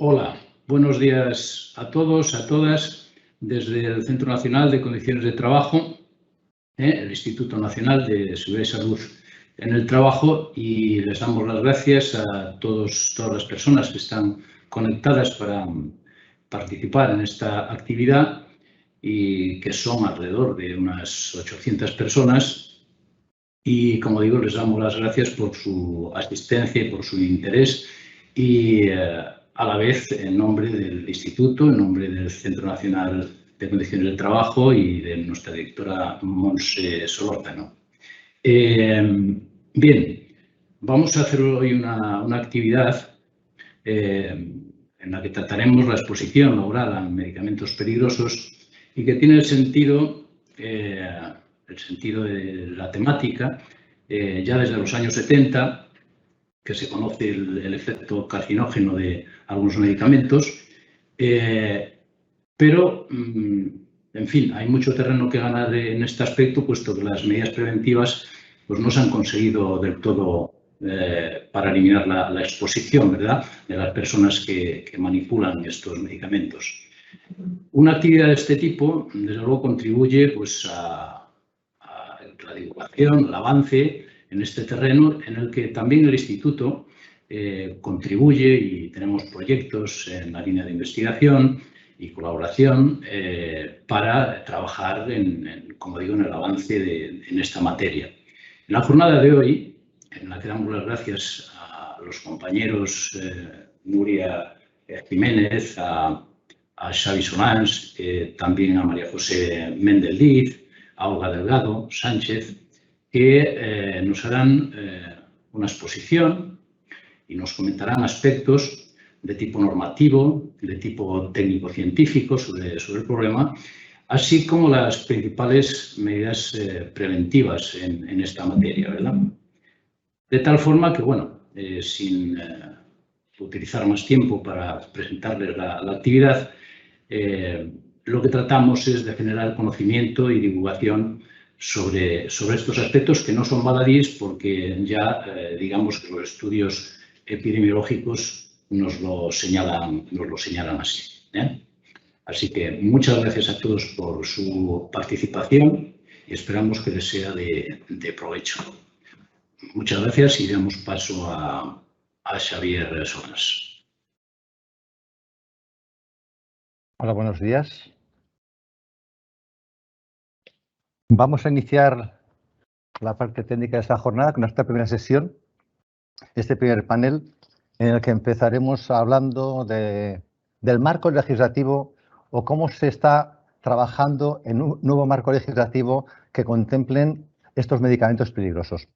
Hola, buenos días a todos, a todas, desde el Centro Nacional de Condiciones de Trabajo, el Instituto Nacional de Seguridad y Salud en el Trabajo, y les damos las gracias a todas las personas que están conectadas para participar en esta actividad, y que son alrededor de unas 800 personas. Y, como digo, les damos las gracias por su asistencia y por su interés, y a la vez, en nombre del Instituto, en nombre del Centro Nacional de Condiciones del Trabajo y de nuestra directora Montse Solórzano. Bien, vamos a hacer hoy una actividad en la que trataremos la exposición laboral a medicamentos peligrosos, y que tiene el sentido de la temática ya desde los años 70, que se conoce el efecto carcinógeno de algunos medicamentos, pero, en fin, hay mucho terreno que ganar en este aspecto, puesto que las medidas preventivas pues, no se han conseguido del todo para eliminar la exposición, ¿verdad?, de las personas que manipulan estos medicamentos. Una actividad de este tipo, desde luego, contribuye pues, a la divulgación, al avance en este terreno, en el que también el Instituto contribuye, y tenemos proyectos en la línea de investigación y colaboración para trabajar, como digo, en el avance en esta materia. En la jornada de hoy, en la que damos las gracias a los compañeros Nuria Jiménez, a Xavi Solans, también a María José Méndez, a Olga Delgado Sánchez, que nos harán una exposición y nos comentarán aspectos de tipo normativo, de tipo técnico-científico sobre el problema, así como las principales medidas preventivas en esta materia, ¿verdad? De tal forma que, bueno, sin utilizar más tiempo para presentarles la actividad, lo que tratamos es de generar conocimiento y divulgación sobre estos aspectos, que no son baladís, porque ya digamos que los estudios epidemiológicos nos lo señalan así. Así que muchas gracias a todos por su participación y esperamos que les sea de provecho. Muchas gracias, y damos paso a Xavier Solans. Hola, buenos días. Vamos a iniciar la parte técnica de esta jornada con esta primera sesión, este primer panel, en el que empezaremos hablando del marco legislativo, o cómo se está trabajando en un nuevo marco legislativo que contemplen estos medicamentos peligrosos.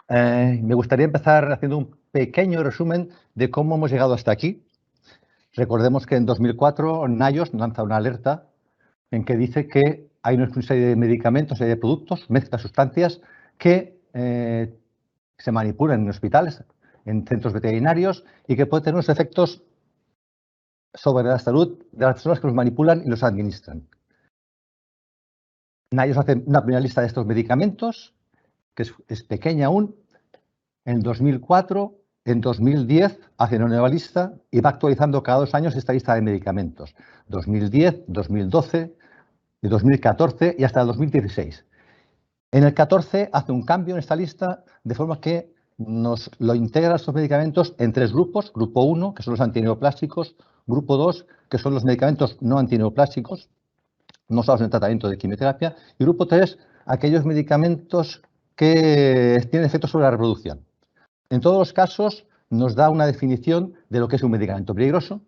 Me gustaría empezar haciendo un pequeño resumen de cómo hemos llegado hasta aquí. Recordemos que en 2004 NIOSH lanza una alerta en que dice que hay una serie de medicamentos, serie de productos, mezclas, sustancias que se manipulan en hospitales, en centros veterinarios, y que pueden tener unos efectos sobre la salud de las personas que los manipulan y los administran. NIOSH hace una primera lista de estos medicamentos, que es pequeña aún. En 2004, en 2010 hace una nueva lista y va actualizando cada 2 años esta lista de medicamentos. 2010, 2012, de 2014 y hasta el 2016. En el 14 hace un cambio en esta lista, de forma que nos lo integra estos medicamentos en 3 grupos. Grupo 1, que son los antineoplásicos. Grupo 2, que son los medicamentos no antineoplásicos, no usados en el tratamiento de quimioterapia. Y grupo 3, aquellos medicamentos que tienen efectos sobre la reproducción. En todos los casos nos da una definición de lo que es un medicamento peligroso.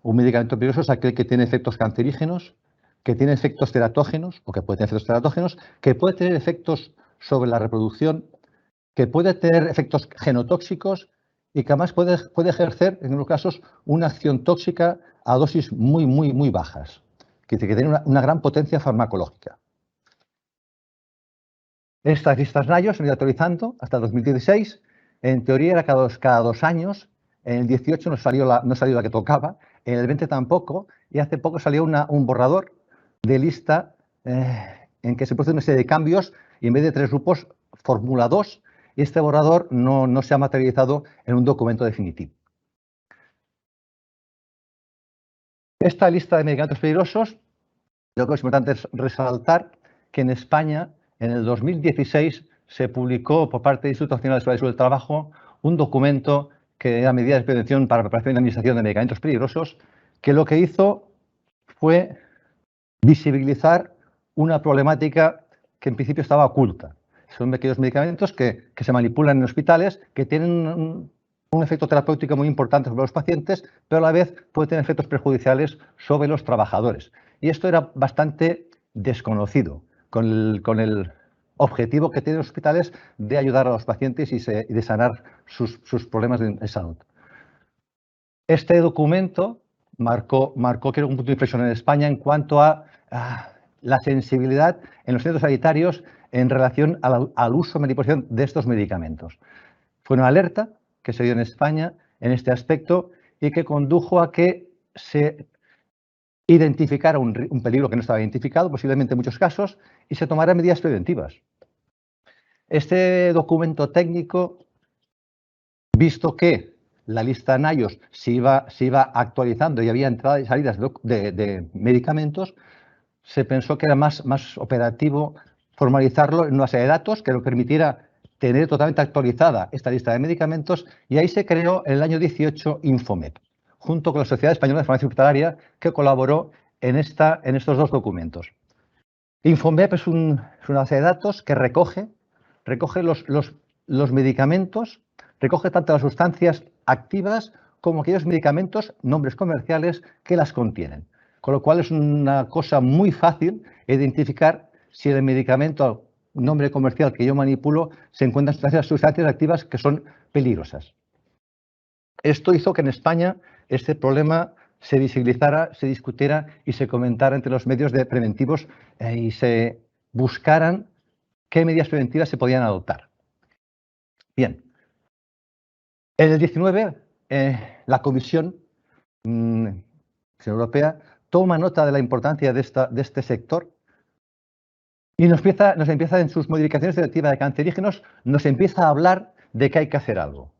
Un medicamento peligroso es aquel que tiene efectos cancerígenos, que tiene efectos teratógenos, o que puede tener efectos teratógenos, que puede tener efectos sobre la reproducción, que puede tener efectos genotóxicos y que además puede ejercer, en algunos casos, una acción tóxica a dosis muy bajas, que tiene una gran potencia farmacológica. Estas listas NIOSH se han ido actualizando hasta el 2016. En teoría era cada 2 años. En el 18 no salió la que tocaba, en el 20 tampoco, y hace poco salió un borrador de lista en que se produce una serie de cambios, y en vez de 3 grupos formula 2, y este borrador no se ha materializado en un documento definitivo. Esta lista de medicamentos peligrosos, lo que es importante es resaltar que en España, en el 2016, se publicó por parte del Instituto Nacional de Salud del Trabajo un documento que era medidas de prevención para la preparación y administración de medicamentos peligrosos, que lo que hizo fue visibilizar una problemática que en principio estaba oculta. Son aquellos medicamentos que se manipulan en hospitales, que tienen un efecto terapéutico muy importante sobre los pacientes, pero a la vez puede tener efectos perjudiciales sobre los trabajadores. Y esto era bastante desconocido, con el objetivo que tienen los hospitales de ayudar a los pacientes y de sanar sus problemas de salud. Este documento marcó creo, un punto de inflexión en España en cuanto a la sensibilidad en los centros sanitarios en relación al uso y manipulación de estos medicamentos. Fue una alerta que se dio en España en este aspecto y que condujo a que se identificara un peligro que no estaba identificado, posiblemente en muchos casos, y se tomaran medidas preventivas. Este documento técnico, visto que la lista NIOSH se iba actualizando y había entradas y salidas de medicamentos, se pensó que era más operativo formalizarlo en una base de datos que lo permitiera tener totalmente actualizada esta lista de medicamentos, y ahí se creó en el año 18 Infomep, junto con la Sociedad Española de Farmacia Hospitalaria, que colaboró en estos dos documentos. Infomep es una base de datos que recoge los medicamentos, recoge tanto las sustancias activas como aquellos medicamentos, nombres comerciales, que las contienen. Con lo cual es una cosa muy fácil identificar si el medicamento, nombre comercial que yo manipulo, se encuentran sustancias activas que son peligrosas. Esto hizo que en España este problema se visibilizara, se discutiera y se comentara entre los medios preventivos y se buscaran qué medidas preventivas se podían adoptar. Bien, en el 19 la Comisión Europea toma nota de la importancia de este sector y nos empieza en sus modificaciones de la Directiva de cancerígenos, nos empieza a hablar de que hay que hacer algo.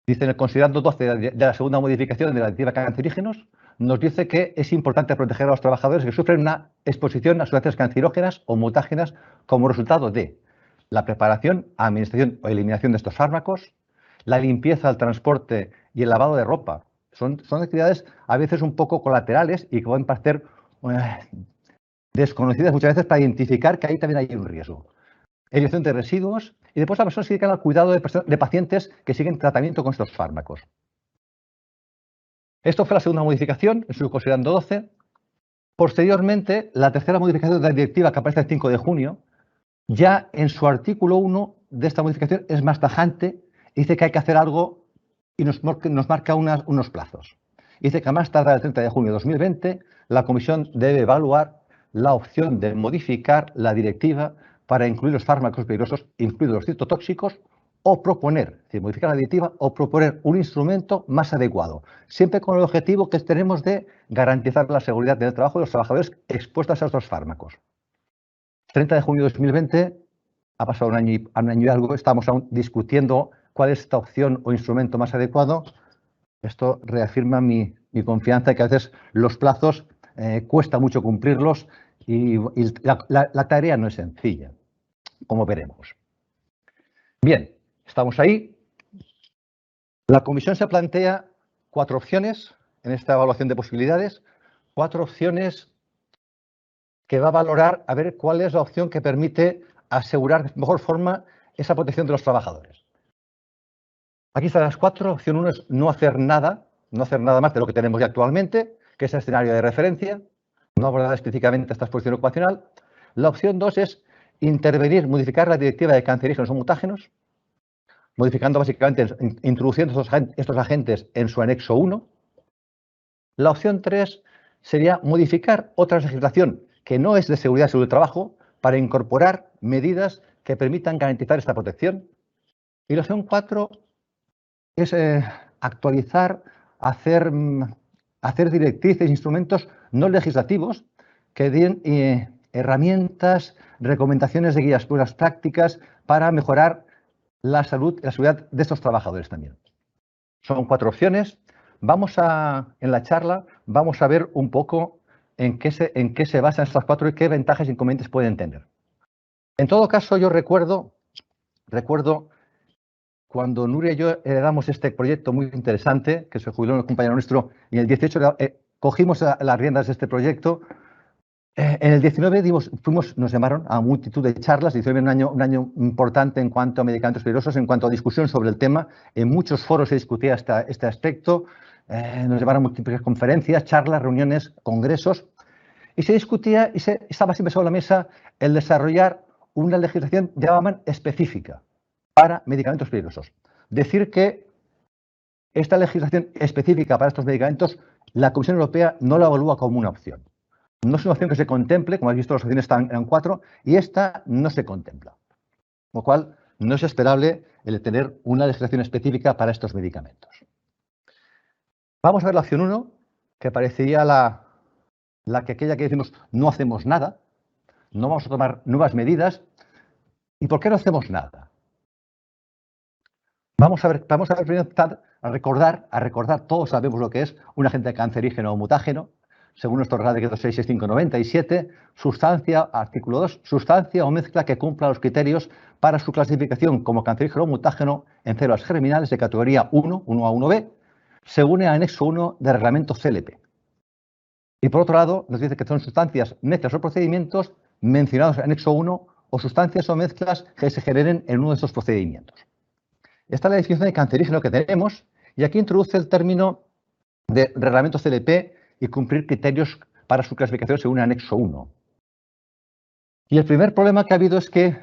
Dice en el considerando 12 de la segunda modificación de la Directiva de cancerígenos, nos dice que es importante proteger a los trabajadores que sufren una exposición a sustancias cancerígenas o mutágenas como resultado de la preparación, administración o eliminación de estos fármacos, la limpieza, el transporte y el lavado de ropa. Son actividades a veces un poco colaterales y que pueden parecer desconocidas muchas veces para identificar que ahí también hay un riesgo. Eliminación de residuos y después la persona se dedica al cuidado de pacientes que siguen tratamiento con estos fármacos. Esto fue la segunda modificación, en su considerando 12. Posteriormente, la tercera modificación de la directiva, que aparece el 5 de junio, ya en su artículo 1 de esta modificación es más tajante y dice que hay que hacer algo y nos marca unos plazos. Dice que a más tardar el 30 de junio de 2020, la Comisión debe evaluar la opción de modificar la directiva para incluir los fármacos peligrosos, incluidos los citotóxicos, o proponer, es decir, modificar la directiva o proponer un instrumento más adecuado, siempre con el objetivo que tenemos de garantizar la seguridad del trabajo de los trabajadores expuestos a estos fármacos. 30 de junio de 2020, ha pasado un año y algo, estamos aún discutiendo cuál es esta opción o instrumento más adecuado. Esto reafirma mi confianza en que a veces los plazos cuesta mucho cumplirlos y la tarea no es sencilla, como veremos. Bien, estamos ahí. La Comisión se plantea 4 opciones en esta evaluación de posibilidades, 4 opciones que va a valorar a ver cuál es la opción que permite asegurar de mejor forma esa protección de los trabajadores. Aquí están las 4. Opción 1 es no hacer nada más de lo que tenemos ya actualmente, que es el escenario de referencia, no abordar específicamente esta exposición ocupacional. La opción 2 es intervenir, modificar la directiva de cancerígenos o mutágenos, modificando básicamente, introduciendo estos agentes en su anexo 1. La opción 3 sería modificar otra legislación que no es de seguridad y salud del trabajo para incorporar medidas que permitan garantizar esta protección. Y la opción 4 es actualizar, hacer directrices, instrumentos no legislativos que den herramientas, recomendaciones de guías, buenas prácticas para mejorar la salud y la seguridad de estos trabajadores también. Son 4 opciones. en la charla vamos a ver un poco en qué se basan estas cuatro y qué ventajas e inconvenientes pueden tener. En todo caso, yo recuerdo cuando Nuria y yo heredamos este proyecto muy interesante, que se jubiló un compañero nuestro, y en el 18 cogimos las riendas de este proyecto. En el 19 nos llamaron a multitud de charlas. El 19 un año importante en cuanto a medicamentos peligrosos, en cuanto a discusión sobre el tema. En muchos foros se discutía este aspecto. Nos llamaron a múltiples conferencias, charlas, reuniones, congresos. Y se discutía y estaba siempre sobre la mesa el desarrollar una legislación, llamaban específica, para medicamentos peligrosos. Decir que esta legislación específica para estos medicamentos, la Comisión Europea no la evalúa como una opción. No es una opción que se contemple, como has visto, las opciones eran 4, y esta no se contempla. Con lo cual, no es esperable el tener una legislación específica para estos medicamentos. Vamos a ver la opción 1, que parecería aquella que decimos no hacemos nada, no vamos a tomar nuevas medidas. ¿Y por qué no hacemos nada? Vamos a ver primero a recordar, todos sabemos lo que es un agente cancerígeno o mutágeno. Según nuestro Real Decreto 665/97, sustancia, artículo 2, sustancia o mezcla que cumpla los criterios para su clasificación como cancerígeno o mutágeno en células germinales de categoría 1, 1A, 1B, según el anexo 1 del reglamento CLP. Y por otro lado, nos dice que son sustancias, mezclas o procedimientos mencionados en anexo 1 o sustancias o mezclas que se generen en uno de estos procedimientos. Esta es la definición de cancerígeno que tenemos y aquí introduce el término de reglamento CLP y cumplir criterios para su clasificación según el anexo 1. Y el primer problema que ha habido es que,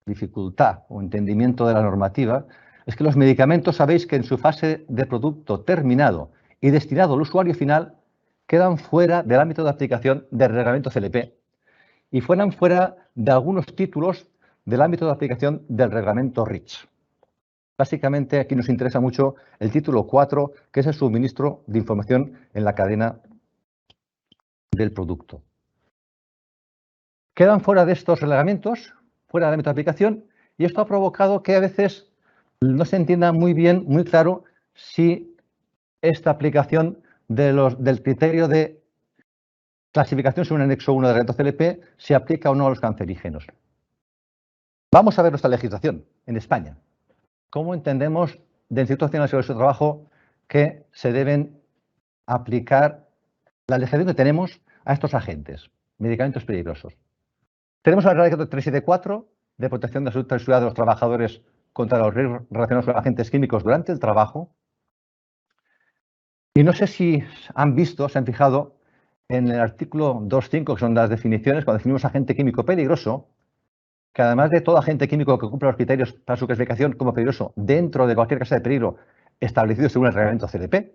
dificultad o entendimiento de la normativa, es que los medicamentos, sabéis que en su fase de producto terminado y destinado al usuario final, quedan fuera del ámbito de aplicación del reglamento CLP y fueran fuera de algunos títulos del ámbito de aplicación del reglamento REACH. Básicamente, aquí nos interesa mucho el título 4, que es el suministro de información en la cadena del producto. Quedan fuera de estos reglamentos, fuera del ámbito de aplicación, y esto ha provocado que a veces no se entienda muy bien, muy claro, si esta aplicación del criterio de clasificación según el anexo 1 del reglamento CLP se aplica o no a los cancerígenos. Vamos a ver nuestra legislación en España. ¿Cómo entendemos del Instituto Nacional de Seguridad del Trabajo que se deben aplicar la legislación que tenemos a estos agentes, medicamentos peligrosos? Tenemos el Real Decreto 374 de protección de la salud y seguridad de los trabajadores contra los riesgos relacionados con agentes químicos durante el trabajo. Y no sé si han visto, se han fijado en el artículo 2.5, que son las definiciones, cuando definimos agente químico peligroso, que además de todo agente químico que cumpla los criterios para su clasificación como peligroso dentro de cualquier clase de peligro establecido según el reglamento CLP,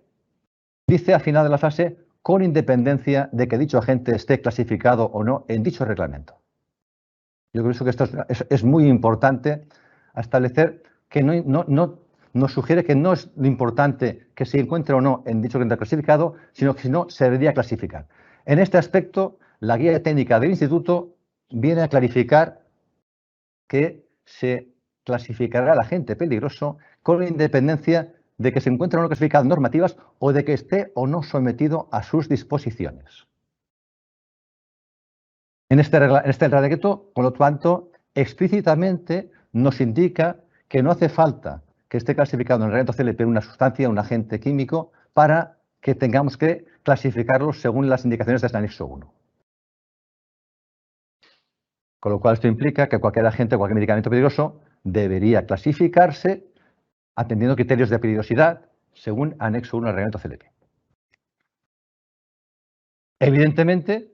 dice al final de la frase, con independencia de que dicho agente esté clasificado o no en dicho reglamento. Yo creo que esto es muy importante a establecer que nos sugiere que no es lo importante que se encuentre o no en dicho reglamento clasificado, sino que si no, se debería clasificar. En este aspecto, la guía técnica del Instituto viene a clarificar que se clasificará al agente peligroso con independencia de que se encuentre o no clasificado en normativas o de que esté o no sometido a sus disposiciones. En este Real Decreto, por lo tanto, explícitamente nos indica que no hace falta que esté clasificado en el reglamento CLP una sustancia, un agente químico, para que tengamos que clasificarlos según las indicaciones del anexo 1. Con lo cual, esto implica que cualquier agente, cualquier medicamento peligroso debería clasificarse atendiendo criterios de peligrosidad según anexo 1 del reglamento CLP. Evidentemente,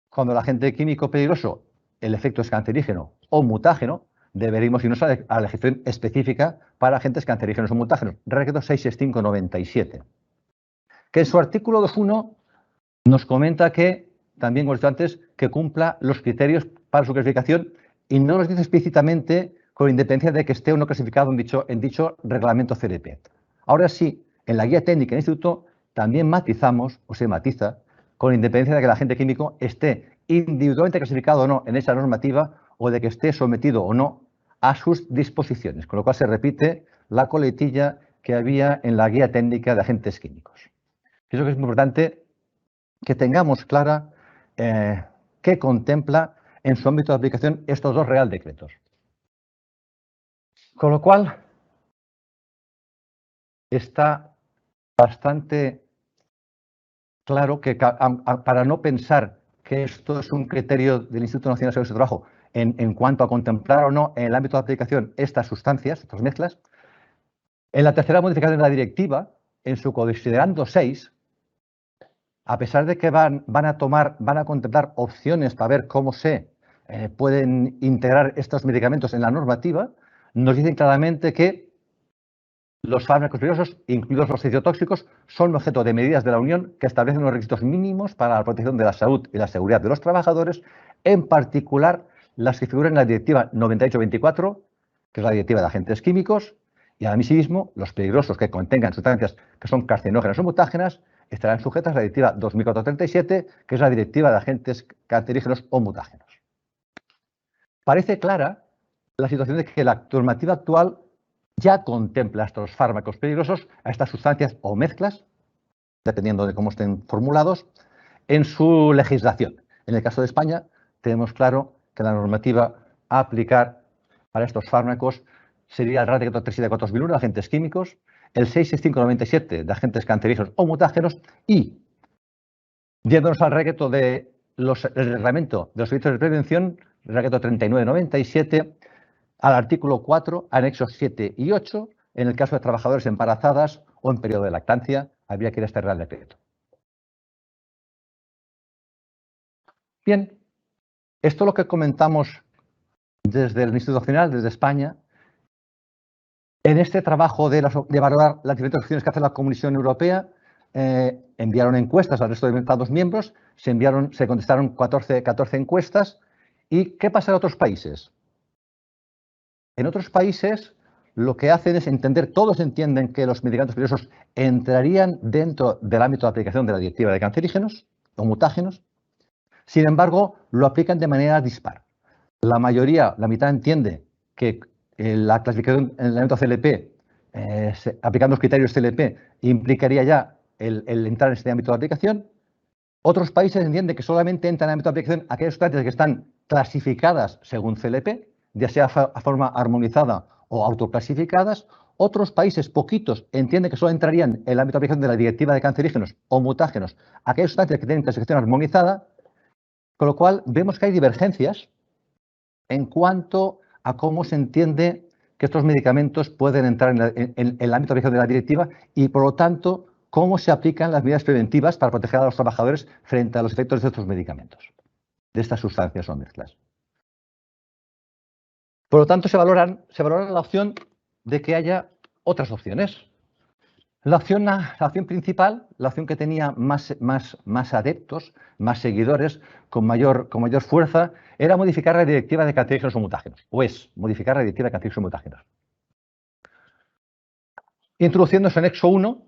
cuando el agente químico peligroso, el efecto es cancerígeno o mutágeno, deberíamos irnos a la legislación específica para agentes cancerígenos o mutágenos, Real Decreto 665/97, que en su artículo 2.1 nos comenta que, también como he dicho antes, que cumpla los criterios para su clasificación y no nos dice explícitamente con independencia de que esté o no clasificado en dicho reglamento CLP. Ahora sí, en la guía técnica del Instituto también matizamos o se matiza con independencia de que el agente químico esté individualmente clasificado o no en esa normativa o de que esté sometido o no a sus disposiciones, con lo cual se repite la coletilla que había en la guía técnica de agentes químicos. Pienso que es muy importante que tengamos clara qué contempla en su ámbito de aplicación estos dos Real Decretos. Con lo cual, está bastante claro que para no pensar que esto es un criterio del Instituto Nacional de Seguridad del Trabajo en cuanto a contemplar o no en el ámbito de aplicación estas sustancias, estas mezclas, en la tercera modificación de la directiva, en su considerando 6, a pesar de que van a contemplar opciones para ver cómo se pueden integrar estos medicamentos en la normativa, nos dicen claramente que los fármacos peligrosos, incluidos los citotóxicos, son objeto de medidas de la Unión que establecen unos requisitos mínimos para la protección de la salud y la seguridad de los trabajadores, en particular las que figuran en la Directiva 98/24, que es la Directiva de Agentes Químicos, y asimismo los peligrosos que contengan sustancias que son carcinógenas o mutágenas estarán sujetas a la Directiva 2437, que es la Directiva de Agentes Cancerígenos o Mutágenos. Parece clara la situación de que la normativa actual ya contempla a estos fármacos peligrosos, a estas sustancias o mezclas, dependiendo de cómo estén formulados, en su legislación. En el caso de España, tenemos claro que la normativa a aplicar para estos fármacos sería el Real Decreto 374/2001 de agentes químicos, el 665/97 de agentes cancerígenos o mutágenos y, yéndonos al reglamento de el reglamento de los servicios de prevención, el reglamento 39/97, al artículo 4, anexos 7 y 8, en el caso de trabajadores embarazadas o en periodo de lactancia, habría que ir a este Real Decreto. Bien, esto es lo que comentamos desde el Instituto Nacional, desde España, en este trabajo de valorar las diferentes opciones que hace la Comisión Europea. Enviaron encuestas al resto de Estados miembros, se contestaron 14 encuestas. ¿Y qué pasa en otros países? En otros países lo que hacen es entender, todos entienden que los medicamentos peligrosos entrarían dentro del ámbito de aplicación de la Directiva de Cancerígenos o Mutágenos. Sin embargo, lo aplican de manera dispar. La mayoría, la mitad, entiende que la clasificación en el ámbito CLP, aplicando los criterios CLP, implicaría ya el entrar en este ámbito de aplicación. Otros países entienden que solamente entran en el ámbito de aplicación aquellas sustancias que están clasificadas según CLP, ya sea a forma armonizada o autoclasificadas. Otros países, poquitos, entienden que solo entrarían en el ámbito de aplicación de la Directiva de Cancerígenos o Mutágenos aquellas sustancias que tienen clasificación armonizada, con lo cual vemos que hay divergencias en cuanto a cómo se entiende que estos medicamentos pueden entrar en el ámbito de aplicación de la directiva y, por lo tanto, cómo se aplican las medidas preventivas para proteger a los trabajadores frente a los efectos de estos medicamentos, de estas sustancias o mezclas. Por lo tanto, se valora la opción de que haya otras opciones. La opción principal, la opción que tenía más adeptos, más seguidores, con mayor fuerza, era modificar la Directiva de Cancerígenos o Mutágenos, o es modificar la Directiva de Cancerígenos o Mutágenos. Introduciendo ese anexo 1,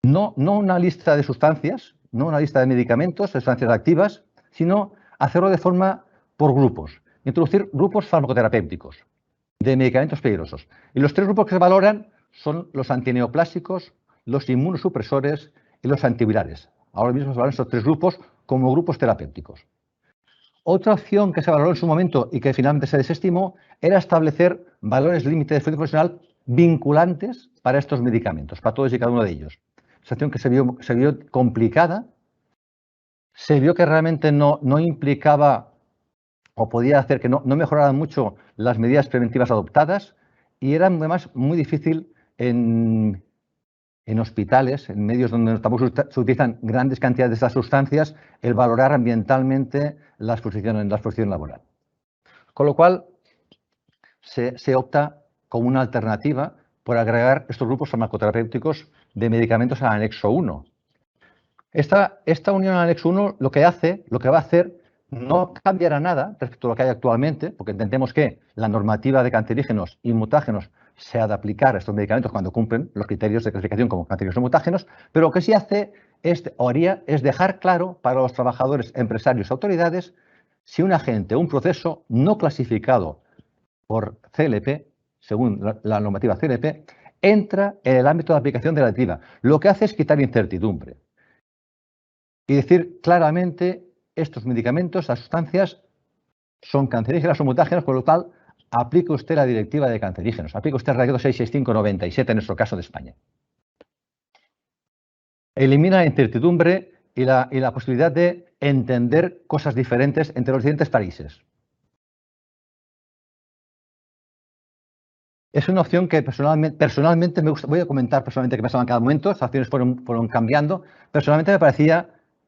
no una lista de sustancias, no una lista de medicamentos, de sustancias activas, sino hacerlo de forma por grupos. Introducir grupos farmacoterapéuticos de medicamentos peligrosos. Y los tres grupos que se valoran son los antineoplásicos, los inmunosupresores y los antivirales. Ahora mismo se valoran estos tres grupos como grupos terapéuticos. Otra opción que se valoró en su momento y que finalmente se desestimó era establecer valores límite de efecto profesional vinculantes para estos medicamentos, para todos y cada uno de ellos. Esa opción que se vio complicada, se vio que realmente no implicaba o podía hacer que no mejoraran mucho las medidas preventivas adoptadas y era además muy difícil en hospitales, en medios donde tampoco se utilizan grandes cantidades de estas sustancias, el valorar ambientalmente la exposición laboral. Con lo cual, se opta como una alternativa por agregar estos grupos farmacoterapéuticos de medicamentos al anexo 1. Esta unión al anexo 1 lo que va a hacer no cambiará nada respecto a lo que hay actualmente, porque entendemos que la normativa de cancerígenos y mutágenos se ha de aplicar a estos medicamentos cuando cumplen los criterios de clasificación como cancerígenos o mutágenos, pero lo que sí hace es dejar claro para los trabajadores, empresarios y autoridades si un agente o un proceso no clasificado por CLP según la normativa CLP, entra en el ámbito de aplicación de la directiva. Lo que hace es quitar incertidumbre y decir claramente estos medicamentos, las sustancias, son cancerígenas o mutágenas, por lo cual aplique usted la directiva de cancerígenos, aplique usted el Reglamento 665/97 en nuestro caso de España. Elimina la incertidumbre y la posibilidad de entender cosas diferentes entre los diferentes países. Es una opción que personalmente me gusta. Voy a comentar personalmente qué pasaba en cada momento. Las acciones fueron cambiando. Personalmente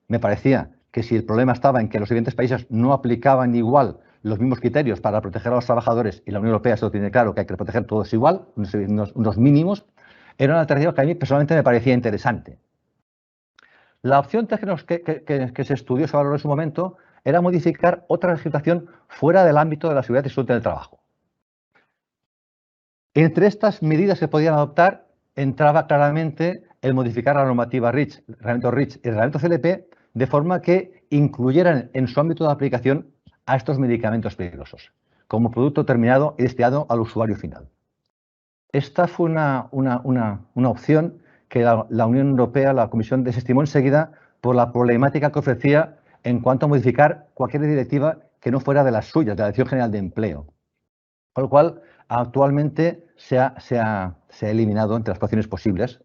me parecía que si el problema estaba en que los diferentes países no aplicaban igual los mismos criterios para proteger a los trabajadores, y la Unión Europea eso tiene claro que hay que proteger todos igual, unos mínimos, era una alternativa que a mí personalmente me parecía interesante. La opción que se estudió, se valoró en su momento, era modificar otra legislación fuera del ámbito de la seguridad y salud del trabajo. Entre estas medidas que podían adoptar entraba claramente el modificar la normativa REACH, el reglamento REACH y el reglamento CLP, de forma que incluyeran en su ámbito de aplicación a estos medicamentos peligrosos, como producto terminado y destinado al usuario final. Esta fue una opción que la Unión Europea, la Comisión, desestimó enseguida por la problemática que ofrecía en cuanto a modificar cualquier directiva que no fuera de las suyas, de la Dirección General de Empleo. Con lo cual, actualmente se ha eliminado entre las opciones posibles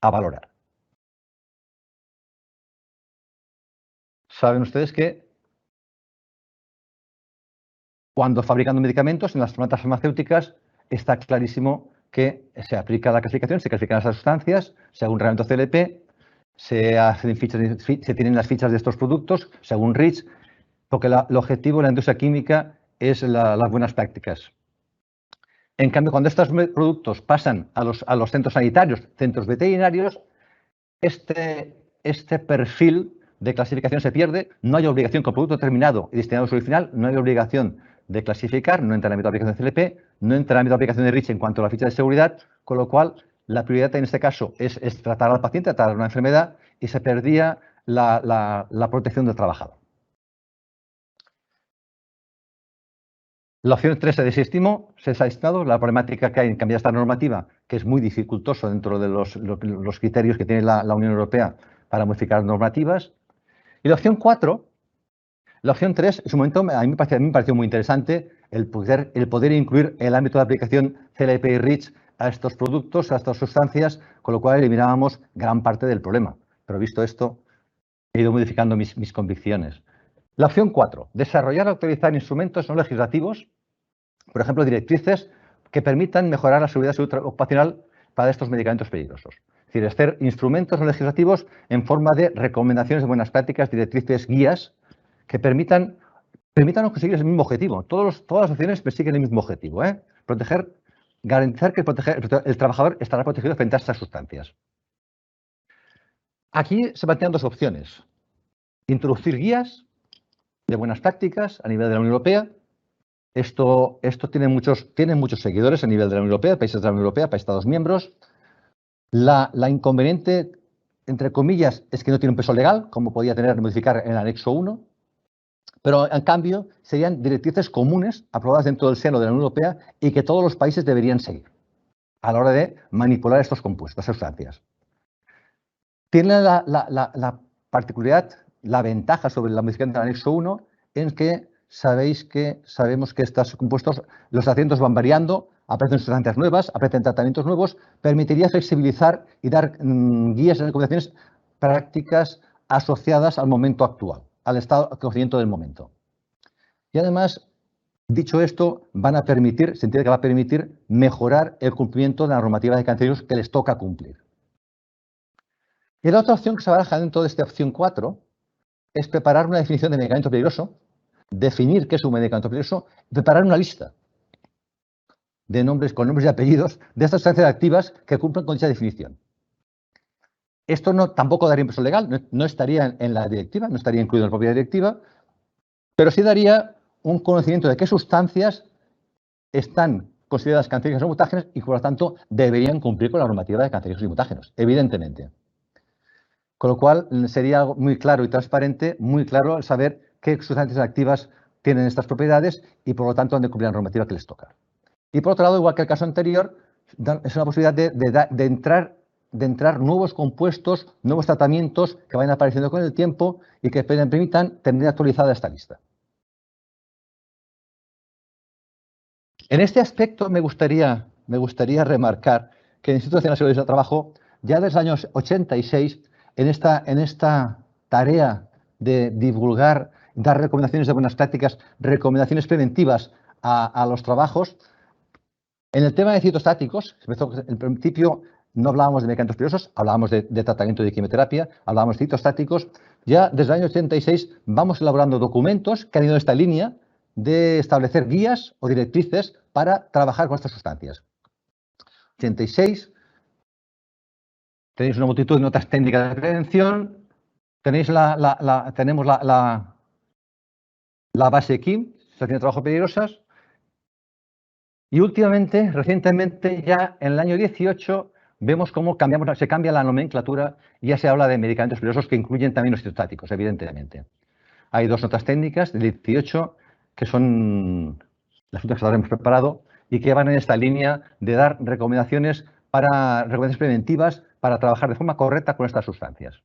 a valorar. Saben ustedes que cuando fabricando medicamentos en las plantas farmacéuticas está clarísimo que se aplica la clasificación, se clasifican las sustancias según reglamento CLP, se tienen las fichas de estos productos según REACH, porque el objetivo de la industria química es las buenas prácticas. En cambio, cuando estos productos pasan a los centros sanitarios, centros veterinarios, este perfil de clasificación se pierde, no hay obligación con producto terminado y destinado al usuario final, no hay obligación de clasificar, no entra en el ámbito de aplicación de CLP, no entra en el ámbito de aplicación de REACH en cuanto a la ficha de seguridad, con lo cual la prioridad en este caso es tratar al paciente, tratar una enfermedad y se perdía la protección del trabajador. La opción 3 se desestimó, se ha desestimado. La problemática que hay en cambiar esta normativa, que es muy dificultoso dentro de los criterios que tiene la Unión Europea para modificar normativas. Y la opción 4, la opción 3, en su momento a mí me pareció muy interesante el poder incluir el ámbito de aplicación CLP y REACH a estos productos, a estas sustancias, con lo cual eliminábamos gran parte del problema. Pero visto esto, he ido modificando mis convicciones. La opción 4, desarrollar o actualizar instrumentos no legislativos, por ejemplo, directrices que permitan mejorar la seguridad ocupacional para estos medicamentos peligrosos. Es decir, hacer instrumentos no legislativos en forma de recomendaciones de buenas prácticas, directrices, guías, que permitan conseguir el mismo objetivo. Todas las opciones persiguen el mismo objetivo, garantizar que el trabajador estará protegido frente a estas sustancias. Aquí se plantean dos opciones. Introducir guías de buenas prácticas a nivel de la Unión Europea. Esto tiene muchos seguidores a nivel de la Unión Europea, países de la Unión Europea, para Estados miembros. La inconveniente, entre comillas, es que no tiene un peso legal, como podía modificar en el anexo 1, pero en cambio serían directrices comunes aprobadas dentro del seno de la Unión Europea y que todos los países deberían seguir a la hora de manipular estos compuestos, estas sustancias. Tiene la particularidad, la ventaja sobre la modificación del anexo 1 en que sabemos que estos compuestos, los tratamientos van variando, aparecen sustancias nuevas, aparecen tratamientos nuevos, permitiría flexibilizar y dar guías y recomendaciones prácticas asociadas al momento actual, al estado de conocimiento del momento. Y además, dicho esto, se entiende que va a permitir mejorar el cumplimiento de la normativa de cancerígenos que les toca cumplir. Y la otra opción que se baraja dentro de esta opción 4 es preparar una definición de medicamento peligroso, definir qué es un medicamento peligroso, preparar una lista de nombres con nombres y apellidos de estas sustancias activas que cumplen con dicha definición. Esto tampoco daría un peso legal, no estaría en la directiva, no estaría incluido en la propia directiva, pero sí daría un conocimiento de qué sustancias están consideradas cancerígenas o mutágenas y, por lo tanto, deberían cumplir con la normativa de cancerígenos y mutágenos, evidentemente. Con lo cual, sería algo muy claro y transparente, muy claro el saber qué sustancias activas tienen estas propiedades y, por lo tanto, han de cumplir la normativa que les toca. Y por otro lado, igual que el caso anterior, es una posibilidad de entrar nuevos compuestos, nuevos tratamientos que vayan apareciendo con el tiempo y que permitan tener actualizada esta lista. En este aspecto me gustaría remarcar que el Instituto Nacional de Seguridad del Trabajo, ya desde los años 86, en esta tarea de divulgar, dar recomendaciones de buenas prácticas, recomendaciones preventivas a los trabajos, en el tema de citostáticos, en principio no hablábamos de medicamentos peligrosos, hablábamos de tratamiento de quimioterapia, hablábamos de citostáticos. Ya desde el año 86 vamos elaborando documentos que han ido en esta línea de establecer guías o directrices para trabajar con estas sustancias. 86, tenéis una multitud de notas técnicas de prevención, tenemos la base KIM, Estación de Trabajo Peligrosas, y últimamente, recientemente, ya en el año 18, vemos cómo se cambia la nomenclatura y ya se habla de medicamentos peligrosos que incluyen también los citostáticos, evidentemente. Hay dos notas técnicas del 18 que son las últimas que habremos preparado y que van en esta línea de dar recomendaciones preventivas para trabajar de forma correcta con estas sustancias.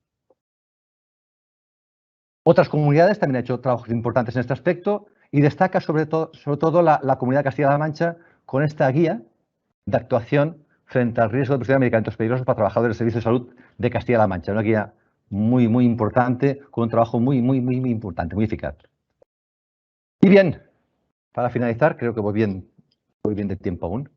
Otras comunidades también han hecho trabajos importantes en este aspecto y destaca sobre todo la Comunidad de Castilla-La Mancha con esta guía de actuación frente al riesgo de prescripción de medicamentos peligrosos para trabajadores del Servicio de Salud de Castilla-La Mancha. Una guía muy importante, con un trabajo muy importante, muy eficaz. Y bien, para finalizar, creo que voy bien de tiempo aún.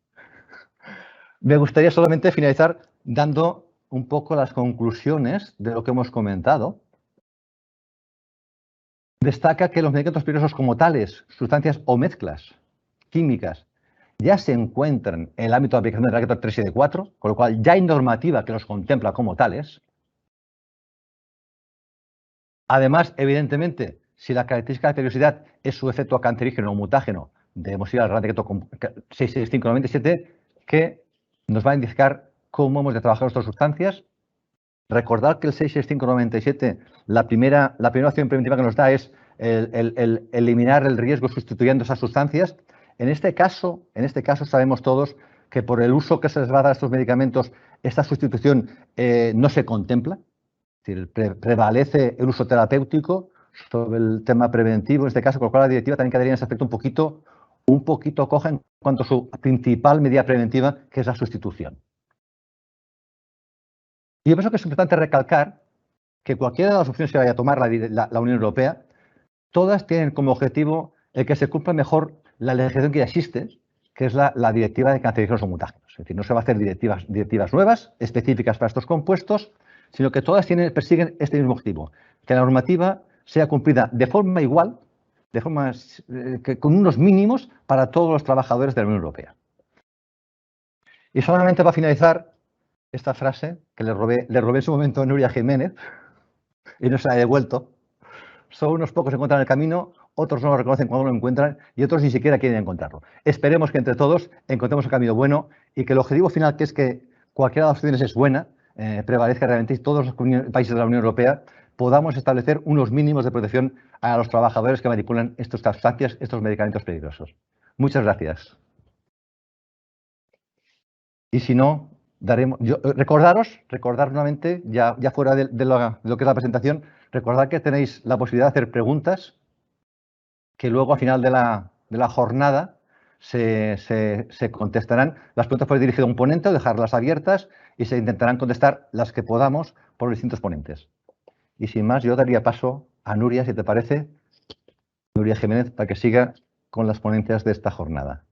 Me gustaría solamente finalizar dando un poco las conclusiones de lo que hemos comentado. Destaca que los medicamentos peligrosos como tales, sustancias o mezclas químicas, ya se encuentran en el ámbito de aplicación del Reglamento 374, con lo cual ya hay normativa que los contempla como tales. Además, evidentemente, si la característica de peligrosidad es su efecto cancerígeno o mutágeno, debemos ir al Real Decreto 665/97, que nos va a indicar cómo hemos de trabajar nuestras sustancias. Recordad que el 665/97, la primera acción preventiva que nos da es el eliminar el riesgo sustituyendo esas sustancias. En este caso sabemos todos que por el uso que se les va a dar a estos medicamentos, esta sustitución no se contempla. Es decir, prevalece el uso terapéutico sobre el tema preventivo, en este caso, con lo cual la directiva también quedaría en ese aspecto un poquito coja en cuanto a su principal medida preventiva, que es la sustitución. Y yo pienso que es importante recalcar que cualquiera de las opciones que vaya a tomar la Unión Europea, todas tienen como objetivo el que se cumpla mejor la legislación que ya existe, que es la directiva de cancerígenos o mutágenos. Es decir, no se va a hacer directivas nuevas, específicas para estos compuestos, sino que todas persiguen este mismo objetivo, que la normativa sea cumplida de forma igual, con unos mínimos para todos los trabajadores de la Unión Europea. Y solamente para finalizar, esta frase que le robé en su momento a Nuria Jiménez y no se la he devuelto. Solo unos pocos encuentran el camino, otros no lo reconocen cuando lo encuentran y otros ni siquiera quieren encontrarlo. Esperemos que entre todos encontremos el camino bueno y que el objetivo final, que es que cualquiera de las opciones es buena, prevalezca realmente y todos los países de la Unión Europea podamos establecer unos mínimos de protección a los trabajadores que manipulan estas sustancias, estos medicamentos peligrosos. Muchas gracias. Y si no, recordar nuevamente, ya fuera de lo que es la presentación, recordad que tenéis la posibilidad de hacer preguntas que luego al final de la jornada se contestarán. Las preguntas pueden ir dirigidas a un ponente o dejarlas abiertas y se intentarán contestar las que podamos por los distintos ponentes. Y sin más, yo daría paso a Nuria, si te parece, Nuria Jiménez, para que siga con las ponencias de esta jornada.